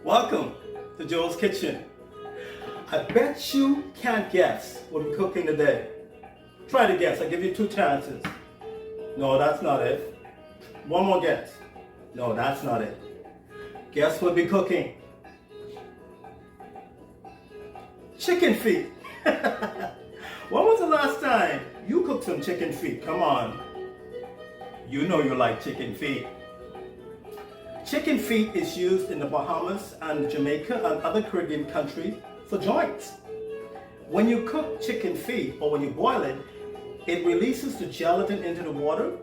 Welcome to Joel's Kitchen. I bet you can't guess what we're cooking today. Try to guess. I'll give you 2 chances. No, that's not it. One more guess. No, that's not it. Guess what we're cooking? Chicken feet. When was the last time you cooked some chicken feet? Come on. You know you like chicken feet. Chicken feet is used in the Bahamas and Jamaica and other Caribbean countries for joints. When you cook chicken feet or when you boil it, it releases the gelatin into the water,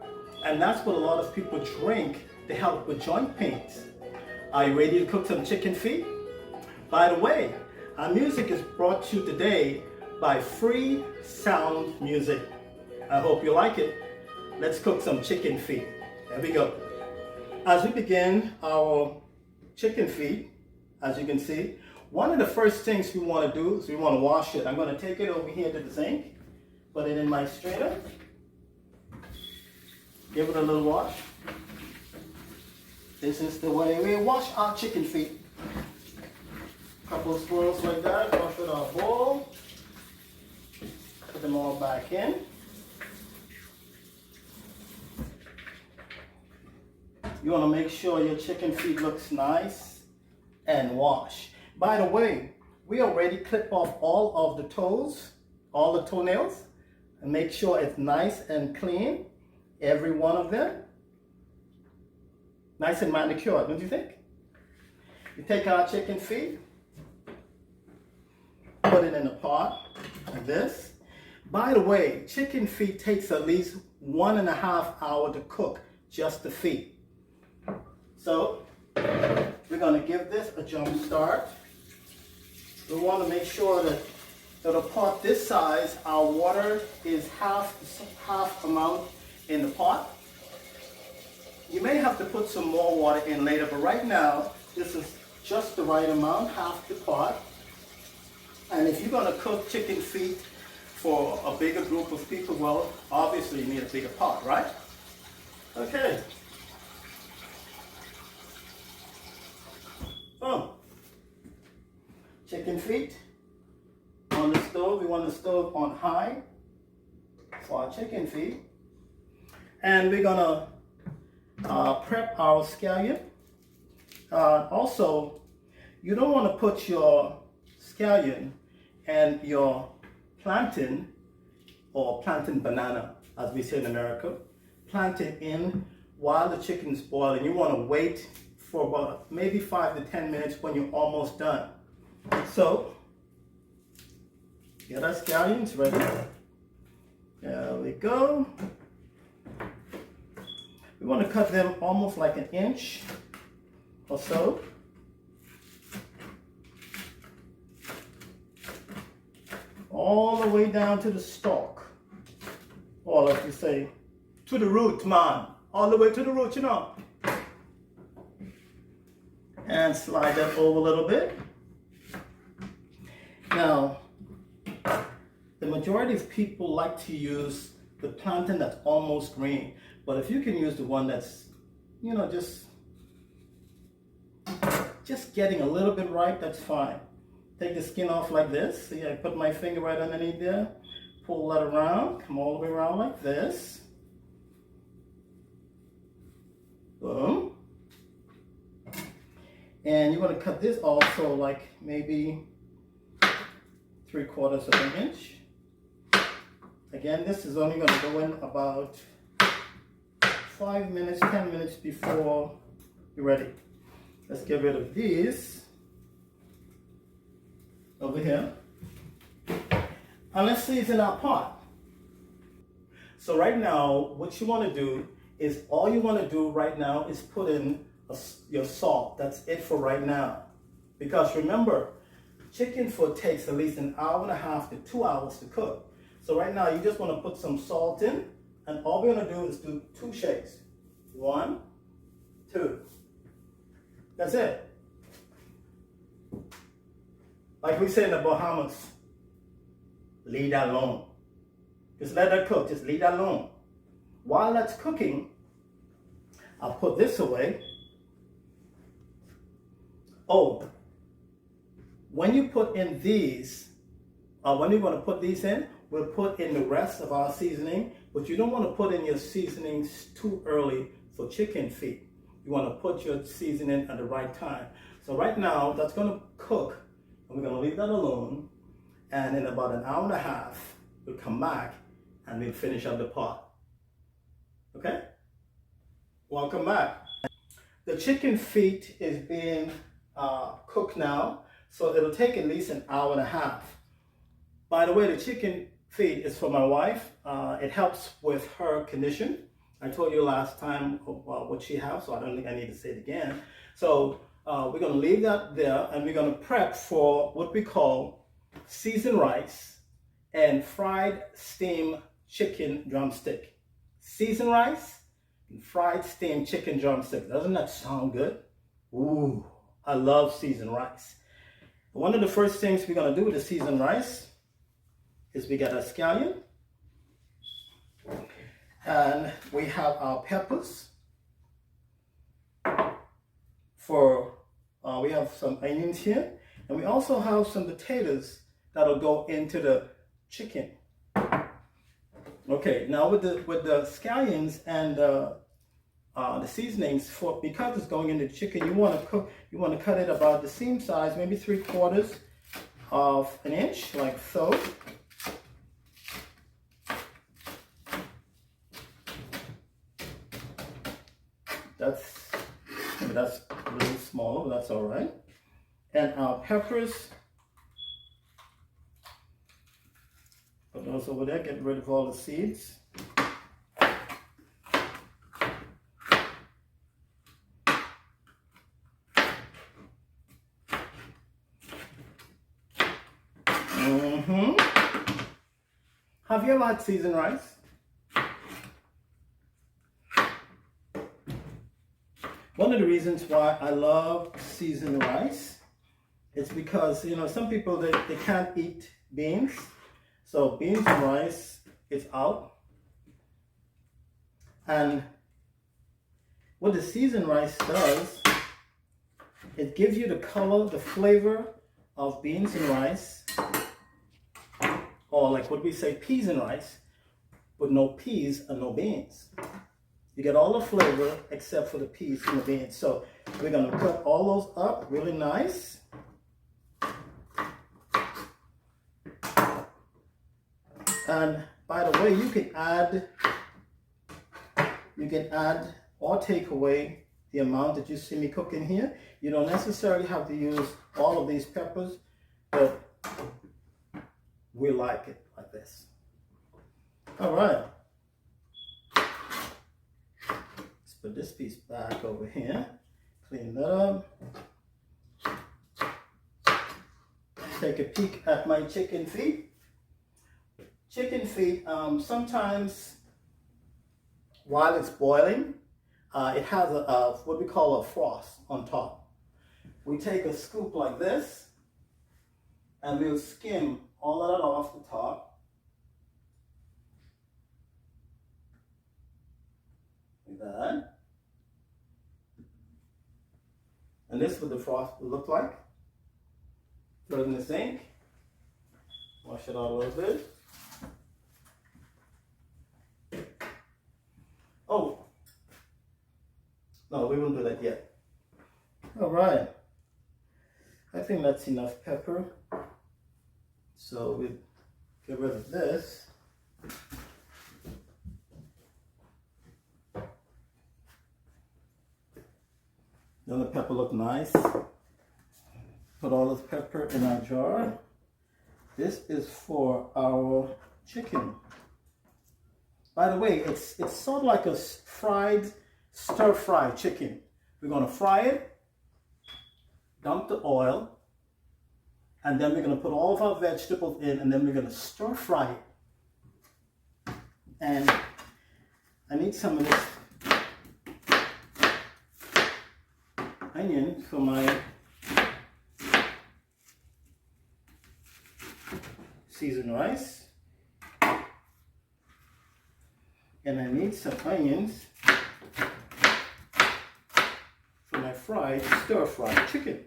and that's what a lot of people drink to help with joint pains. Are you ready to cook some chicken feet? By the way, our music is brought to you today by Free Sound Music. I hope you like it. Let's cook some chicken feet. There we go. As we begin our chicken feet, as you can see, one of the first things we want to do is we want to wash it. I'm going to take it over here to the sink, put it in my strainer, give it a little wash. This is the way we wash our chicken feet. Couple of swirls like that, wash with our bowl, put them all back in. You want to make sure your chicken feet looks nice and washed. By the way, we already clip off all of the toes, all the toenails, and make sure it's nice and clean, every one of them. Nice and manicured, don't you think? You take our chicken feet, put it in a pot like this. By the way, chicken feet takes at least 1.5 hours to cook, just the feet. So we're going to give this a jump start. We want to make sure that a pot this size, our water is half amount in the pot. You may have to put some more water in later, but right now this is just the right amount, half the pot. And if you're going to cook chicken feet for a bigger group of people, well, obviously you need a bigger pot, right? Okay. Chicken feet on the stove. We want the stove on high for our chicken feet. And we're gonna prep our scallion. Also, you don't want to put your scallion and your plantain, or plantain banana, as we say in America, plantain in while the chicken's boiling. You want to wait for about maybe 5 to 10 minutes when you're almost done. So, get our scallions ready. There we go. We want to cut them almost like 1 inch or so. All the way down to the stalk. Or like you say, to the root, man. All the way to the root, you know. And slide that over a little bit. Now, the majority of people like to use the plantain that's almost green, but if you can use the one that's, you know, just getting a little bit ripe, that's fine. Take the skin off like this. See, I put my finger right underneath there, pull that around, come all the way around like this. Boom. And you want to cut this also like maybe 3/4 of an inch. Again, this is only going to go in about 5 minutes, 10 minutes before you're ready. Let's get rid of these over here. And let's season our pot. So right now, what you want to do is, all you want to do right now is put in your salt. That's it for right now. Because remember, chicken foot takes at least 1.5 hours to 2 hours to cook. So right now you just want to put some salt in, and all we're going to do is do 2 shakes. 1, 2. That's it. Like we say in the Bahamas, leave that alone. Just let that cook, just leave that alone. While that's cooking, I'll put this away. Oh, when you put in these, when you want to put these in, we'll put in the rest of our seasoning, but you don't want to put in your seasonings too early for chicken feet. You want to put your seasoning at the right time. So right now, that's going to cook, and we're going to leave that alone. And in about an hour and a half, we'll come back and we'll finish up the pot. Okay? Welcome back. The chicken feet is being cooked now, so it'll take at least an hour and a half. By the way, the chicken feet is for my wife. It helps with her condition. I told you last time what she has, so I don't think I need to say it again. So we're going to leave that there, and we're going to prep for what we call seasoned rice and fried steamed chicken drumstick. Seasoned rice and fried steamed chicken drumstick. Doesn't that sound good? Ooh, I love seasoned rice. One of the first things we're going to do with the seasoned rice is we got a scallion, and we have our peppers. We have some onions here, and we also have some potatoes that'll go into the chicken. Okay, now with the scallions and the seasonings, because it's going into the chicken, you want to cut it about the seam size, maybe 3/4 of an inch, like so. That's a little smaller, but that's all right. And our peppers, put those over there, get rid of all the seeds. Have you ever had seasoned rice? One of the reasons why I love seasoned rice is because, you know, some people, they can't eat beans. So beans and rice is out. And what the seasoned rice does, it gives you the color, the flavor of beans and rice, or like what we say, peas and rice, with no peas and no beans. You get all the flavor except for the peas and the beans. So we're going to cut all those up really nice. And by the way, you can add or take away the amount that you see me cooking here. You don't necessarily have to use all of these peppers, but we like it like this. All right. Put this piece back over here, clean that up. Take a peek at my chicken feet. Chicken feet, sometimes while it's boiling, it has what we call a frost on top. We take a scoop like this, and we'll skim all of that off the top. Like that. And this is what the frost will look like. Throw it in the sink. Wash it out a little bit. Oh, no, we won't do that yet. All right. I think that's enough pepper. So we'll get rid of this. Doesn't the pepper look nice? Put all this pepper in our jar. This is for our chicken. By the way, it's sort of like a stir-fried chicken. We're going to fry it, dump the oil, and then we're going to put all of our vegetables in, and then we're going to stir-fry it. And I need some of this onion for my seasoned rice, and I need some onions for my stir-fried chicken.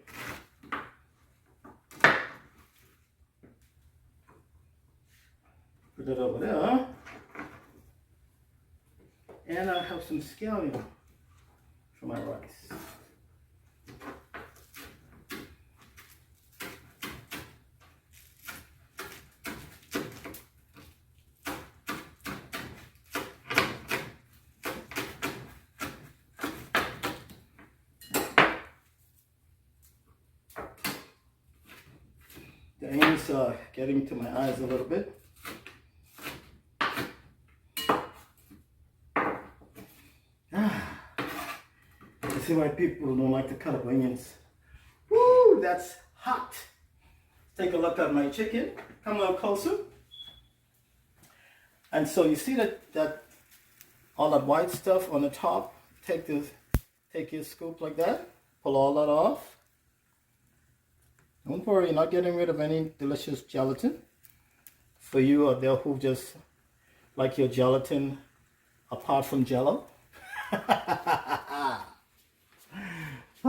Put that over there. And I have some scallion for my rice. The onions are getting to my eyes a little bit. I see why people don't like to cut up onions. Woo, that's hot. Take a look at my chicken. Come a little closer. And so you see that all that white stuff on the top. Take your scoop like that. Pull all that off. Don't worry, you're not getting rid of any delicious gelatin. For you out there who just like your gelatin apart from Jello.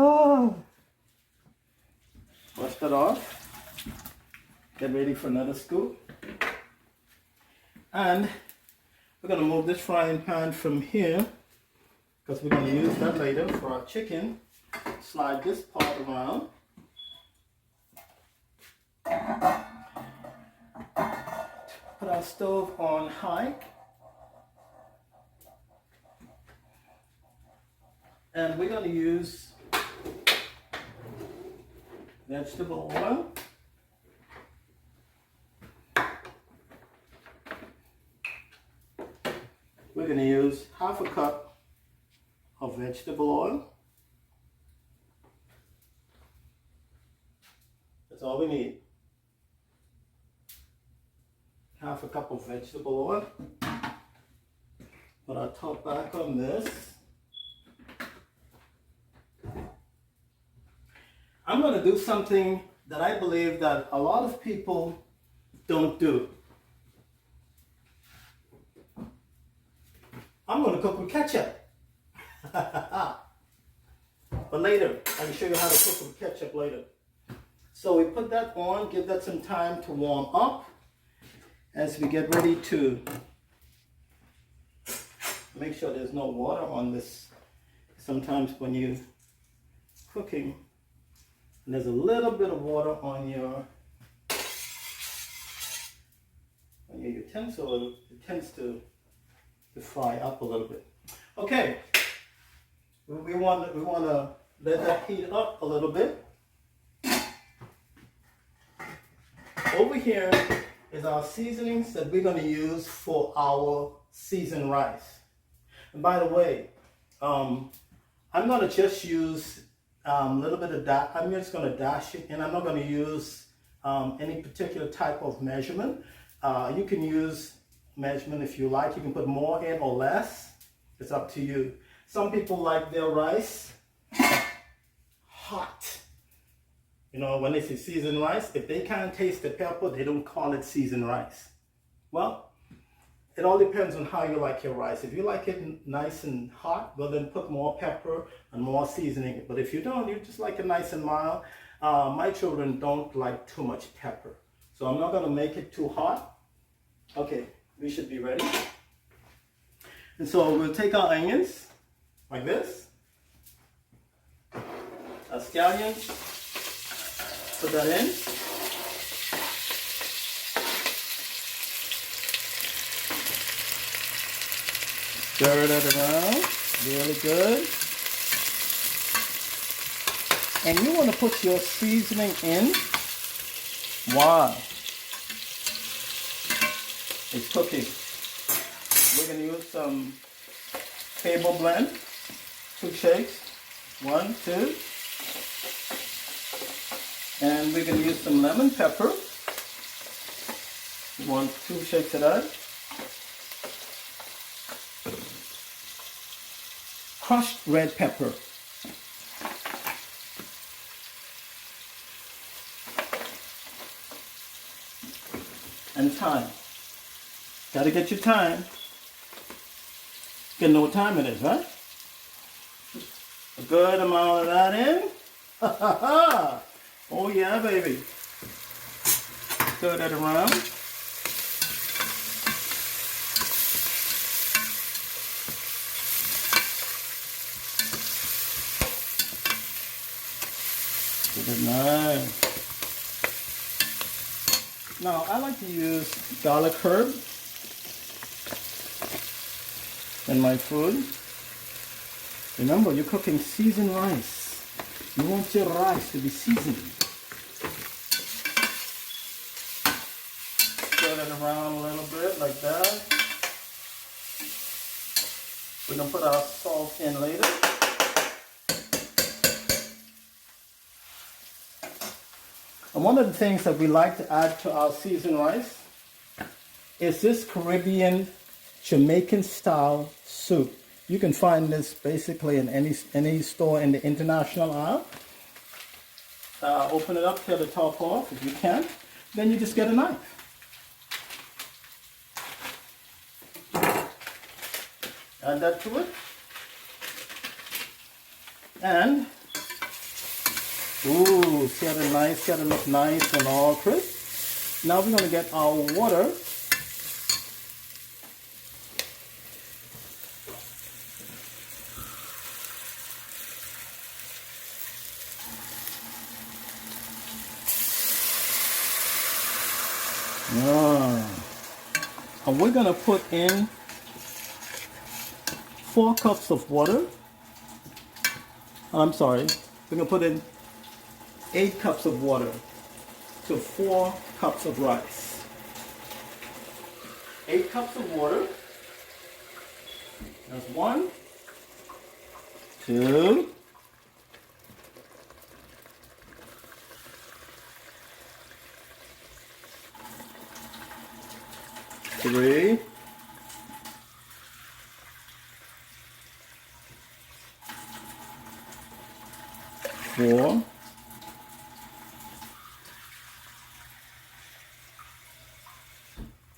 Oh. Wash that off. Get ready for another scoop. And we're going to move this frying pan from here because we're going to use that later for our chicken. Slide this part around. Put our stove on high. And we're going to use vegetable oil. We're going to use half a cup of vegetable oil. That's all we need. Half a cup of vegetable oil. Put our top back on this. I'm going to do something that I believe that a lot of people don't do. I'm going to cook with ketchup. But later, I can show you how to cook with ketchup later. So we put that on, give that some time to warm up as we get ready to make sure there's no water on this. Sometimes when you're cooking, there's a little bit of water on your utensil. It tends to fry up a little bit. Okay, we want to let that heat up a little bit. Over here is our seasonings that we're going to use for our seasoned rice. And by the way, I'm going to just use a little bit of that. I'm just going to dash it, and I'm not going to use any particular type of measurement. You can use measurement if you like. You can put more in or less. It's up to you. Some people like their rice hot. You know, when they say seasoned rice, if they can't taste the pepper, they don't call it seasoned rice. Well, it all depends on how you like your rice. If you like it nice and hot, well then put more pepper and more seasoning. But if you don't, you just like it nice and mild. My children don't like too much pepper. So I'm not going to make it too hot. Okay, we should be ready. And so we'll take our onions like this. Our scallions. Put that in. Stir that around really good. And you want to put your seasoning in while it's cooking. We're going to use some table blend, 2 shakes, 1, 2. And we're going to use some lemon pepper. 1, 2 shakes of that. Crushed red pepper. And thyme. Gotta get your thyme. You know what time it is, right? A good amount of that in. Ha ha ha! Oh yeah, baby. Stir that around. Get it nice. Now, I like to use garlic herb in my food. Remember, you're cooking seasoned rice. You want your rice to be seasoned. Stir it around a little bit like that. We're going to put our salt in later. And one of the things that we like to add to our seasoned rice is this Caribbean Jamaican style soup. You can find this basically in any store in the international aisle. Open it up, tear the top off if you can. Then you just get a knife. Add that to it. And, ooh, see how the nice, gotta look nice and all crisp. Now we're gonna get our water. And we're gonna put in 4 cups of water. I'm sorry, we're gonna put in 8 cups of water to 4 cups of rice. 8 cups of water. That's 1, 2, 3, 4,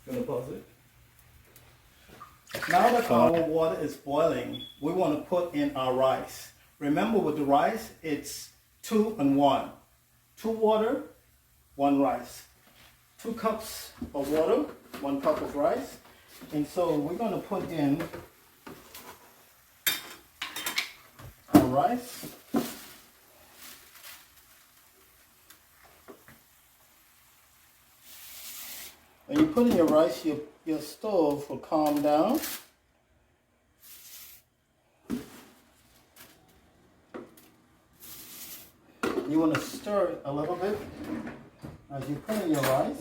'Gonna pause it. Now that our water is boiling, we want to put in our rice. Remember, with the rice, it's 2 and 1. 2 water, 1 rice. 2 cups of water, 1 cup of rice. And so we're going to put in our rice. When you put in your rice, your stove will calm down. You want to stir it a little bit as you put in your rice.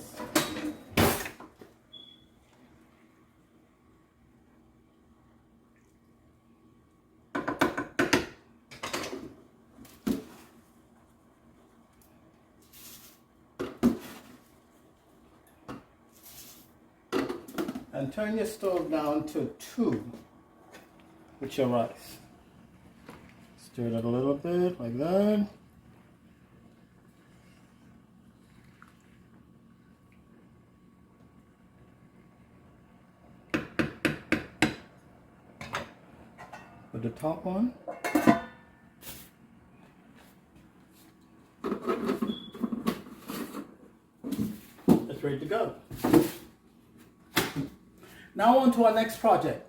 And turn your stove down to 2 with your rice. Stir it a little bit like that. Put the top on. It's ready to go. Now on to our next project.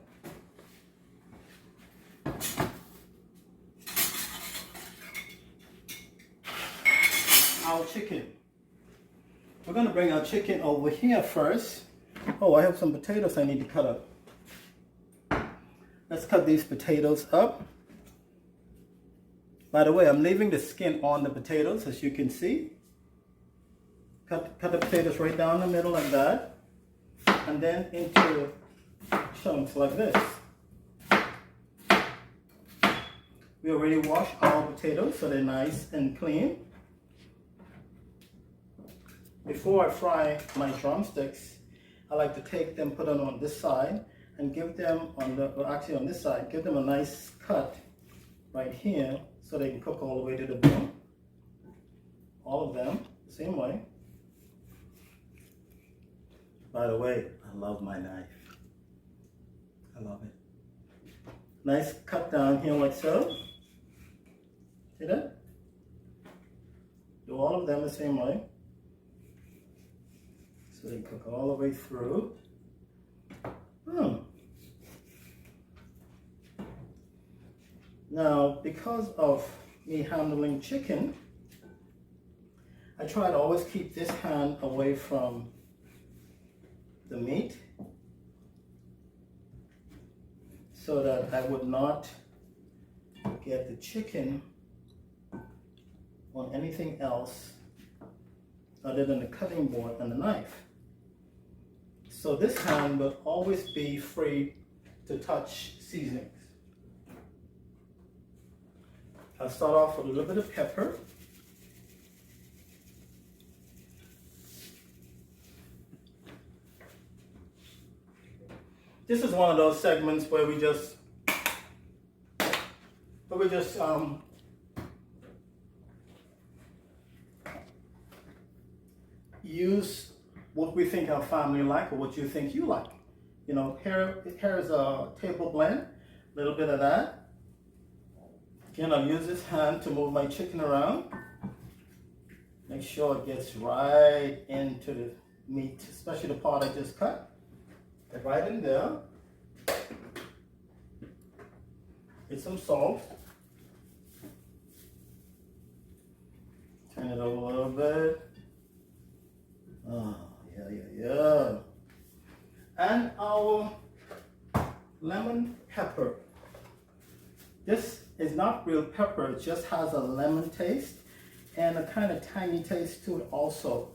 Our chicken. We're going to bring our chicken over here first. Oh, I have some potatoes I need to cut up. Let's cut these potatoes up. By the way, I'm leaving the skin on the potatoes, as you can see. Cut the potatoes right down the middle like that. And then into chunks like this. We already washed our potatoes so they're nice and clean. Before I fry my drumsticks, I like to take them, put them on this side, and give them on this side, give them a nice cut right here so they can cook all the way to the bone. All of them, same way. By the way, I love my knife. I love it. Nice cut down here like so. See that? Do all of them the same way. So they cook all the way through. Now, because of me handling chicken, I try to always keep this hand away from the meat so that I would not get the chicken on anything else other than the cutting board and the knife. So this hand will always be free to touch seasonings. I'll start off with a little bit of pepper. This is one of those segments where we just use what we think our family like or what you think you like. You know, here is a table blend, a little bit of that. Again, I'll use this hand to move my chicken around. Make sure it gets right into the meat, especially the part I just cut. Get right in there. Get some salt. Turn it over a little bit. Oh, yeah. And our lemon pepper. This is not real pepper, it just has a lemon taste and a kind of tangy taste to it also.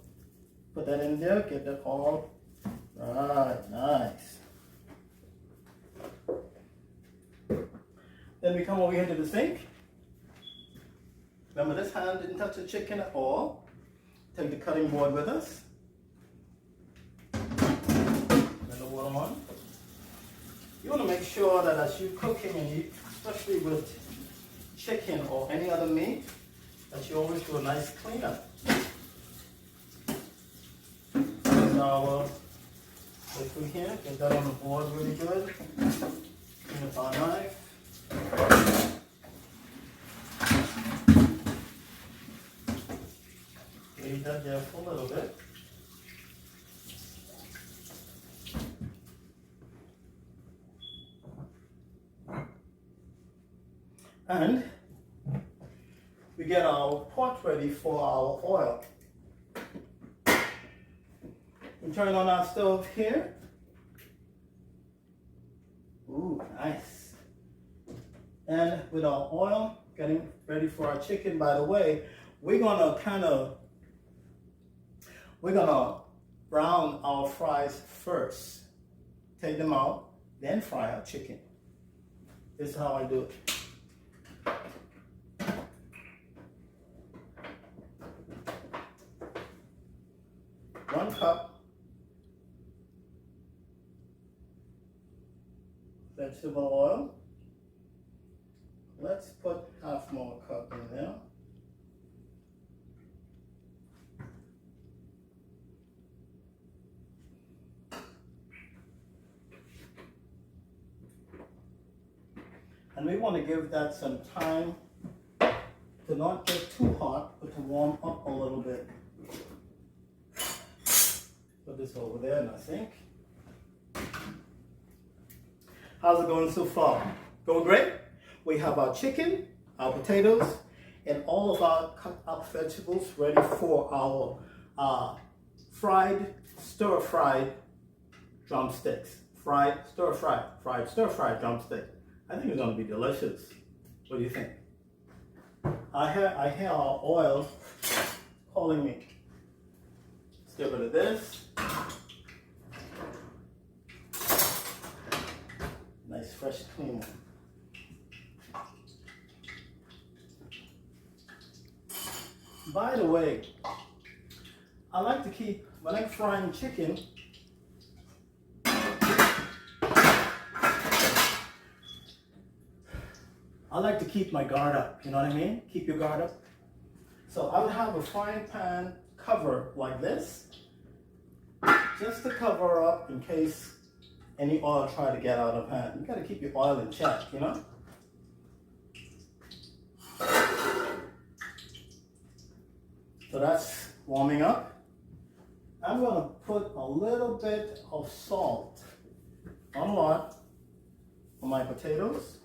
Put that in there, get that all right, nice. Then we come over here to the sink. Remember, this hand didn't touch the chicken at all. Take the cutting board with us. Let the water on. You want to make sure that as you're cooking, and especially with chicken or any other meat, that you always do a nice cleanup. Here's our liquid here. Get that on the board really good. Clean up our knife. Leave that there for a little bit. And we get our pot ready for our oil. We turn on our stove here. Ooh, nice. And with our oil, getting ready for our chicken. By the way, we're gonna brown our fries first. Take them out, then fry our chicken. This is how I do it. 1 cup vegetable oil. Let's put half more cup in there. And we want to give that some time to not get too hot, but to warm up a little bit. Put this over there in our sink. How's it going so far? Going great? We have our chicken, our potatoes, and all of our cut up vegetables ready for our stir-fried drumsticks. Stir-fried drumstick. I think it's going to be delicious. What do you think? I hear our oil calling me. Let's get rid of this. Nice, fresh, clean one. By the way, I like to keep, when I'm frying chicken, I like to keep my guard up, you know what I mean? Keep your guard up. So I would have a frying pan cover like this, just to cover up in case any oil try to get out of hand. You gotta keep your oil in check, you know? So that's warming up. I'm gonna put a little bit of salt, not a lot, on my potatoes.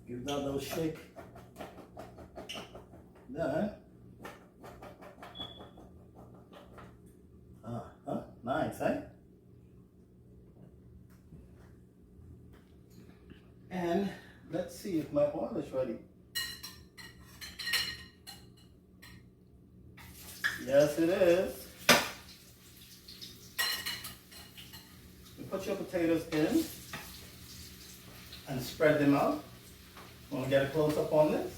Give that a little shake Then, nice, eh? And let's see if my oil is ready. Yes, it is. You put your potatoes in and spread them out. Want to get a close up on this?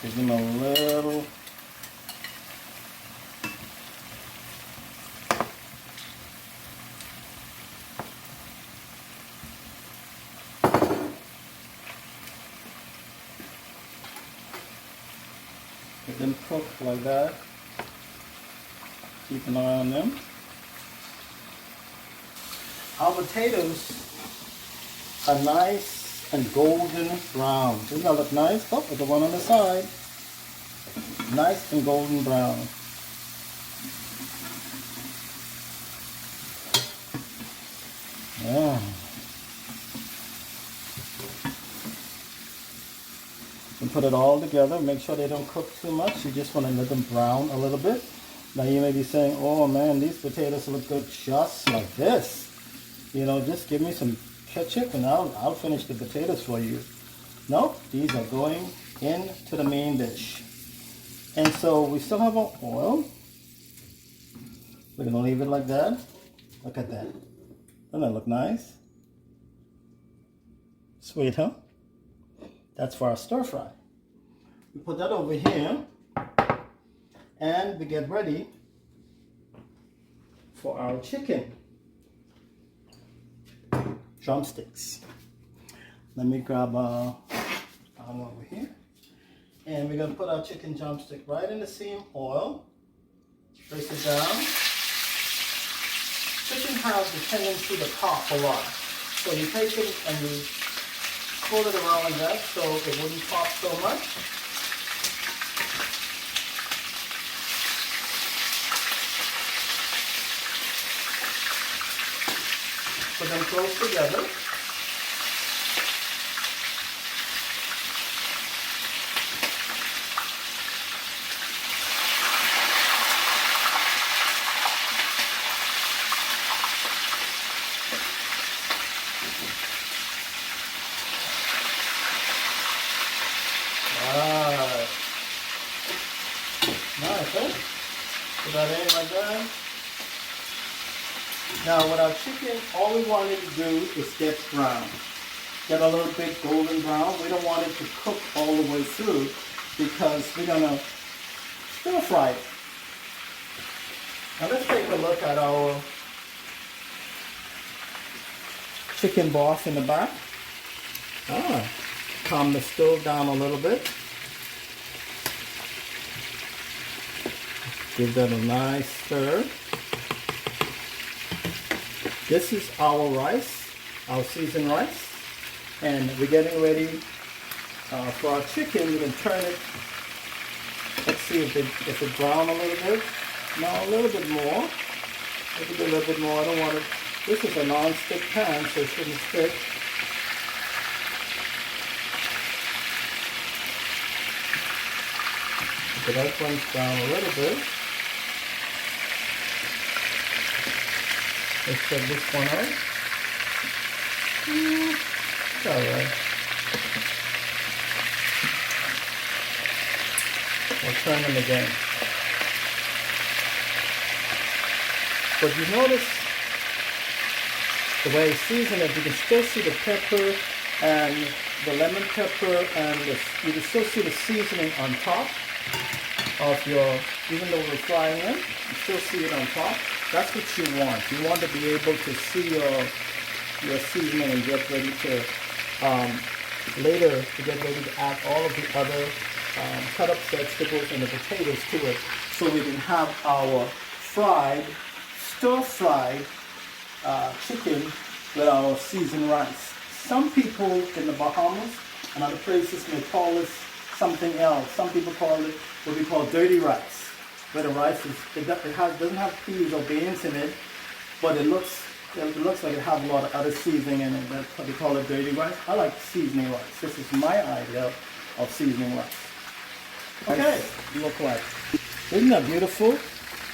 Give them a little. Let them cook like that. Keep an eye on them. Our potatoes are nice and golden brown. Doesn't that look nice? Oh, with the one on the side. Nice and golden brown. Yeah. And put it all together. Make sure they don't cook too much. You just want to let them brown a little bit. Now you may be saying, oh man, these potatoes look good just like this. You know, just give me some ketchup and I'll finish the potatoes for you. No, these are going into the main dish. And so we still have our oil. We're going to leave it like that. Look at that. Doesn't that look nice? Sweet, huh? That's for our stir fry. We put that over here and we get ready for our chicken drumsticks. Let me grab our over here. And we're going to put our chicken drumstick right in the same oil. Place it down. Chicken has the tendency to pop a lot. So you take it and you pull it around like that so it wouldn't pop so much. Put them close together. Nice, eh? Put that in like that. Now with our chicken, all we wanted to do is get brown. Get a little bit golden brown. We don't want it to cook all the way through because we're gonna stir fry it. Now let's take a look at our chicken broth in the back. Calm the stove down a little bit. Give that a nice stir. This is our rice, our seasoned rice, and we're getting ready for our chicken. We can turn it. Let's see if it brown a little bit. No, a little bit more. Maybe a little bit more. I don't want it. This is a non-stick pan, so it shouldn't stick. So that one's down a little bit. Let's check this one out. It's alright. We'll turn them again. But you notice the way I season it, you can still see the pepper and the lemon pepper and you can still see the seasoning on top of your, even though we're frying it, you still see it on top. That's what you want. You want to be able to see your seasoning and get ready to, later to get ready to add all of the other cut up vegetables and the potatoes to it so we can have our stir-fried chicken with our seasoned rice. Some people in the Bahamas and other places may call this something else. Some people call it what we call dirty rice, where the rice is, doesn't have peas or beans in it, but it looks like it has a lot of other seasoning in it. That's what we call it, dirty rice. I like seasoning rice. This is my idea of seasoning rice. Okay, look like. Isn't that beautiful?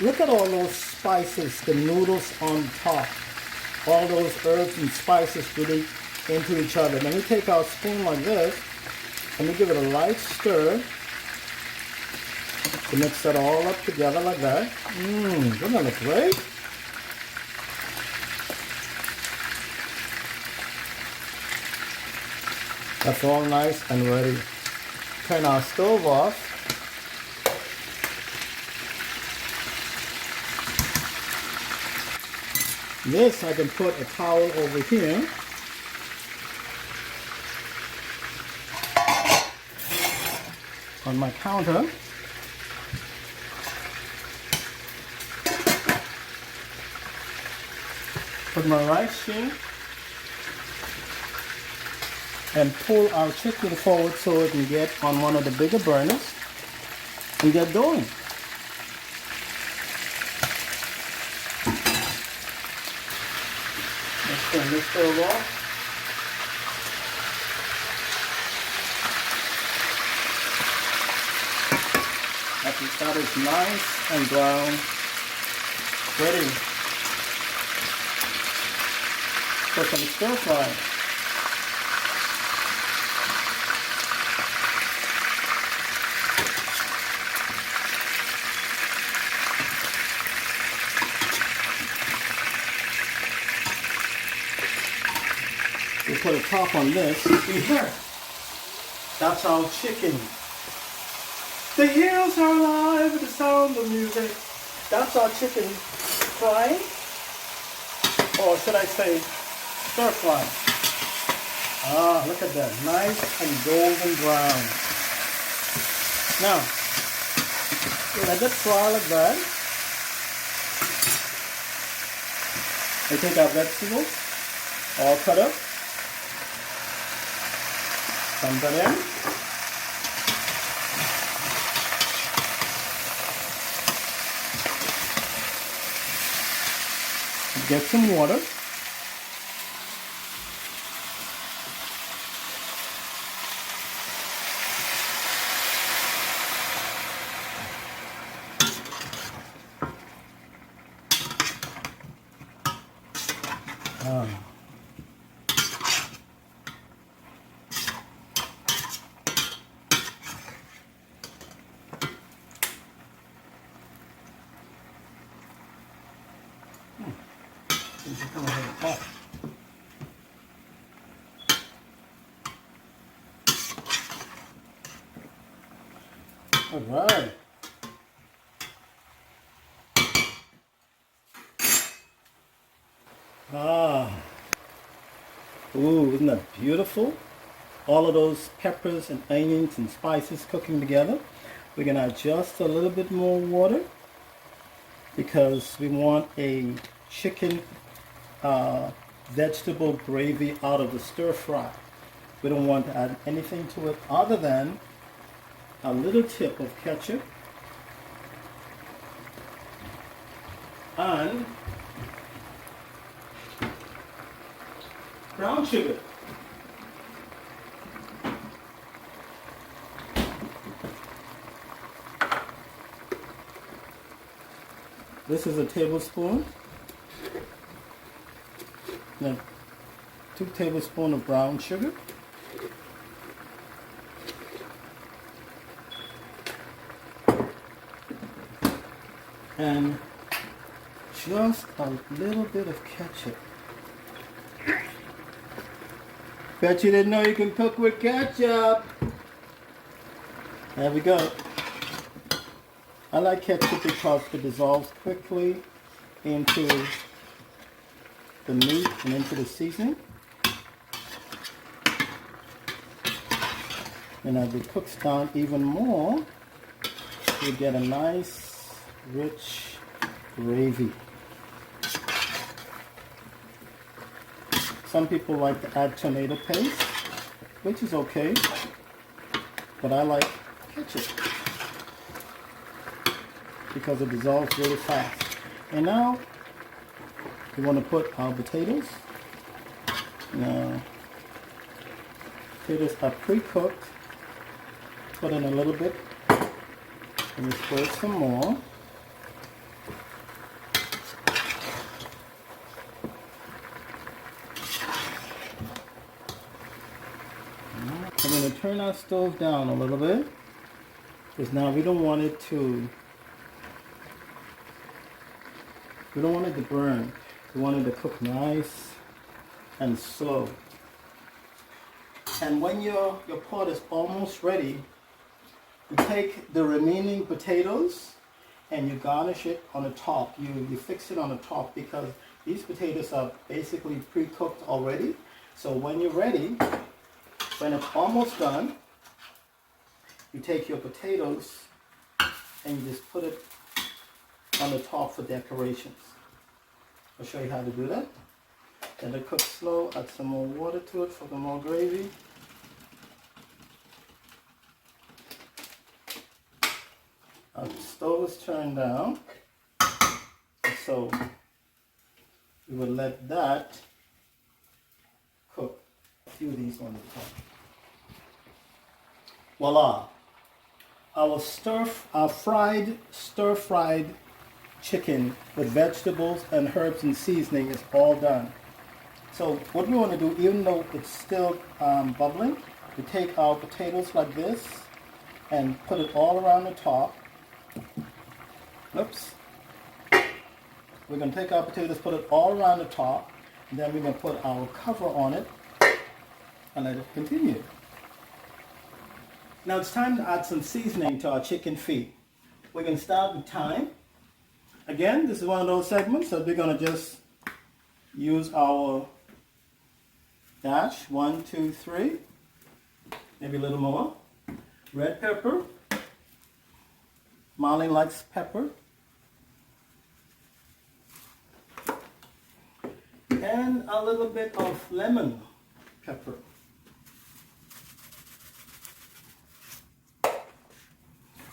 Look at all those spices, the noodles on top. All those herbs and spices really into each other. Then we take our spoon like this, and we give it a light stir to mix that all up together like that. Doesn't that look great? That's all nice and ready. Turn our stove off. This I can put a towel over here. On my counter. Put my rice here. And pull our chicken forward so it can get on one of the bigger burners and get going. Let's turn this stove off. After that is nice and brown, ready for some stir fry. We put a top on this. See here. That's our chicken. The hills are alive with the sound of music. That's our chicken fry. Or should I say stir fry. Ah, look at that. Nice and golden brown. Now, let it fry like that. We take our vegetables, all cut up. Dump that in. Get some water. All right. Ooh, isn't that beautiful? All of those peppers and onions and spices cooking together. We're gonna adjust a little bit more water because we want a chicken vegetable gravy out of the stir fry. We don't want to add anything to it other than a little tip of ketchup and brown sugar. This is a tablespoon. Now, 2 tablespoons of brown sugar. And just a little bit of ketchup. Bet you didn't know you can cook with ketchup. There we go. I like ketchup because it dissolves quickly into the meat and into the seasoning. And as it cooks down even more, you get a nice, rich gravy. Some people like to add tomato paste, which is okay, but I like ketchup because it dissolves really fast. And now we want to put our potatoes. Now, potatoes are pre-cooked. Put in a little bit and we stir some more. I'm going to turn our stove down a little bit because now we don't want it to burn. We want it to cook nice and slow. And when your pot is almost ready, you take the remaining potatoes and you garnish it on the top. You fix it on the top because these potatoes are basically pre-cooked already. So when you're ready, when it's almost done, you take your potatoes and you just put it on the top for decorations. I'll show you how to do that. Let it cook slow, add some more water to it for the more gravy. Our stove is turned down, so we will let that cook. A few of these on the top. Voila! Our fried stir-fried chicken with vegetables and herbs and seasoning is all done. So what we want to do, even though it's still bubbling, we take our potatoes like this and put it all around the top. Oops. We're going to take our potatoes, put it all around the top, and then we're going to put our cover on it and let it continue. Now it's time to add some seasoning to our chicken feet. We're going to start with thyme. Again, this is one of those segments that we're going to just use our dash, 1, 2, 3, maybe a little more. Red pepper. Molly likes pepper. And a little bit of lemon pepper.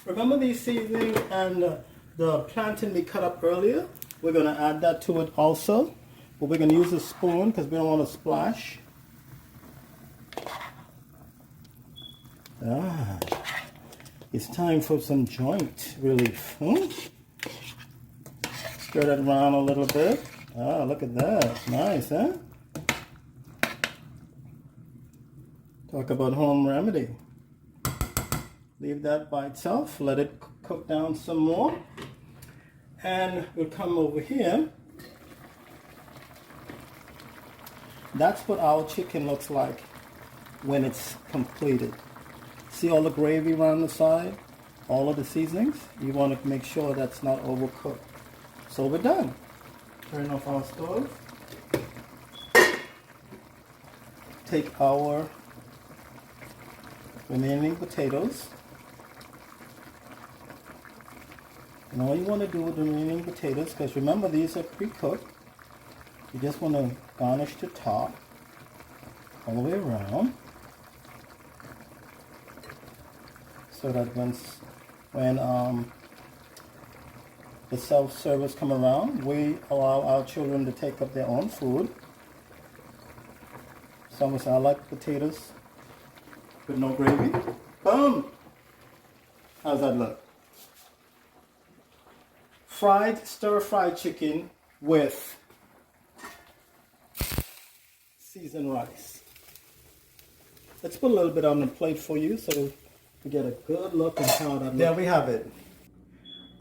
Remember these seasonings and the plantain we cut up earlier? We're going to add that to it also. But we're going to use a spoon because we don't want to splash. It's time for some joint relief. Stir that around a little bit. Look at that. Nice, huh? Talk about home remedy. Leave that by itself. Let it cook down some more. And we'll come over here. That's what our chicken looks like when it's completed. See all the gravy around the side? All of the seasonings? You want to make sure that's not overcooked. So we're done. Turn off our stove. Take our remaining potatoes. And all you want to do with the remaining potatoes, because remember these are pre-cooked, you just want to garnish the top all the way around so that when the self-service come around, we allow our children to take up their own food. Some of us, I like potatoes with no gravy. Boom! How's that look? Fried, stir-fried chicken with seasoned rice. Let's put a little bit on the plate for you so we get a good look at how that looks. There we have it.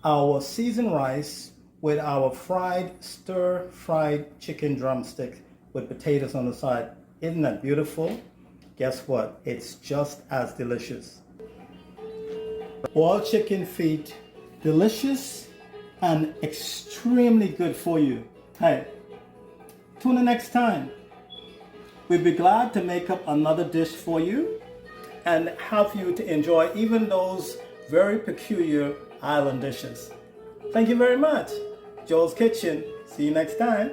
Our seasoned rice with our fried, stir-fried chicken drumstick with potatoes on the side. Isn't that beautiful? Guess what? It's just as delicious. Boiled chicken feet, delicious and extremely good for you. Hey, tune in next time. We'd be glad to make up another dish for you and have you to enjoy even those very peculiar island dishes. Thank you very much. Joel's Kitchen. See you next time.